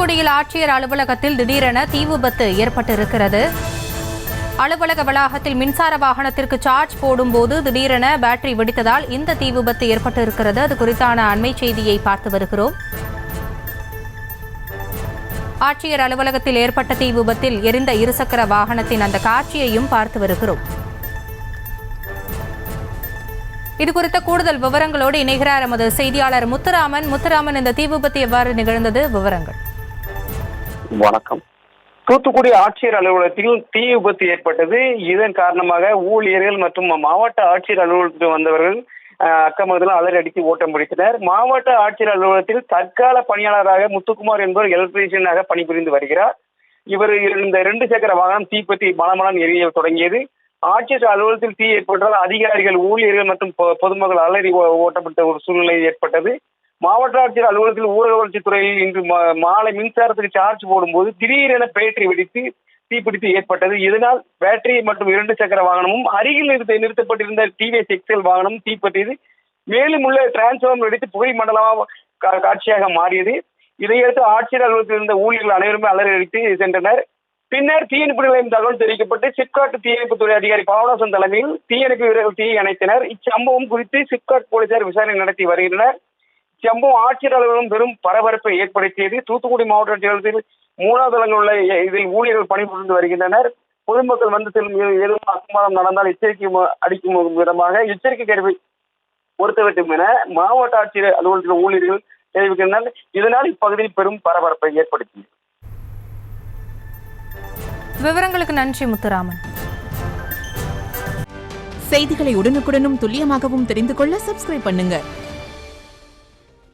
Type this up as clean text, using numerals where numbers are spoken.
தூத்துக்குடியில் ஆட்சியர் அலுவலகத்தில் திடீரென தீ விபத்து ஏற்பட்டிருக்கிறது. அலுவலக வளாகத்தில் மின்சார வாகனத்திற்கு சார்ஜ் போடும்போது திடீரென பேட்டரி வெடித்ததால் இந்த தீ விபத்து ஏற்பட்டிருக்கிறது. அது குறித்தான அண்மை செய்தியை பார்த்து வருகிறோம். ஆட்சியர் அலுவலகத்தில் ஏற்பட்ட தீ விபத்தில் எரிந்த இருசக்கர வாகனத்தின் அந்த காட்சியையும் பார்த்து வருகிறோம். இது குறித்த கூடுதல் விவரங்களோடு இணைகிறார் எமது செய்தியாளர் முத்துராமன். இந்த தீ விபத்து எவ்வாறு நிகழ்ந்தது? விவரங்கள். வணக்கம். தூத்துக்குடி ஆட்சியர் அலுவலகத்தில் தீ விபத்து ஏற்பட்டது. இதன் காரணமாக ஊழியர்கள் மற்றும் மாவட்ட ஆட்சியர் அலுவலகத்தில் வந்தவர்கள் அக்கமத்தில் அலறி அடித்து ஓட்டம் பிடித்தனர். மாவட்ட ஆட்சியர் அலுவலகத்தில் தற்கால பணியாளராக முத்துக்குமார் என்பவர் எலக்ட்ரீஷியனாக பணிபுரிந்து வருகிறார். இவர் இந்த 2 சக்கர வாகனம் தீப்பற்றி மலமலன் எரிய தொடங்கியது. ஆட்சியர் அலுவலகத்தில் தீ ஏற்பட்டதால் அதிகாரிகள், ஊழியர்கள் மற்றும் பொதுமக்கள் அலறி ஓட்டப்பட்ட ஒரு சூழ்நிலை ஏற்பட்டது. மாவட்ட ஆட்சியர் அலுவலகத்தில் ஊரக வளர்ச்சித் துறையில் இன்று மாலை மின்சாரத்துக்கு சார்ஜ் போடும்போது திடீரென பேட்டரி வெடித்து தீப்பிடித்து ஏற்பட்டது. இதனால் பேட்டரி மற்றும் 2 சக்கர வாகனமும் அருகில் நிறுத்தப்பட்டிருந்த டிவிஎஸ் எக்ஸல் வாகனமும் தீப்பற்றியது. மேலும் உள்ள டிரான்ஸ்பார்மர் வெடித்து புகை மண்டலமாக காட்சியாக மாறியது. இதையடுத்து ஆட்சியர் அலுவலகத்தில் இருந்த ஊழியர்கள் அனைவருமே அலறி அடித்து சென்றனர். பின்னர் தீயணைப்பு நிலையம் தகவல் தெரிவிக்கப்பட்டு சிப்காட் தீயணைப்புத்துறை அதிகாரி பாவனாசன் தலைமையில் தீயணைப்பு வீரர்கள் தீயை அணைத்தனர். இச்சம்பவம் குறித்து சிப்காட் போலீசார் விசாரணை நடத்தி வருகின்றனர். இச்சம்பவம் ஆட்சியர் அலுவலகம் பெரும் பரபரப்பை ஏற்படுத்தியது. தூத்துக்குடி மாவட்ட ஆட்சியர் 3வது தளங்கள் உள்ள இதில் ஊழியர்கள் பணிபுரிந்து வருகின்றனர். பொதுமக்கள் வந்து செல்லும் எதுவும் அசம்பாதம் நடந்தால் எச்சரிக்கை அடிக்கும் விதமாக எச்சரிக்கை கருவி பொருத்த வேண்டும் என மாவட்ட ஆட்சியர் அலுவலகத்தில் ஊழியர்கள் தெரிவிக்கின்றனர். இதனால் இப்பகுதியில் பெரும் பரபரப்பை ஏற்படுத்தியது. விவரங்களுக்கு நன்றி முத்துராமன். செய்திகளை உடனுக்குடனும் துல்லியமாகவும் தெரிந்து கொள்ள சப்ஸ்கிரைப் பண்ணுங்க.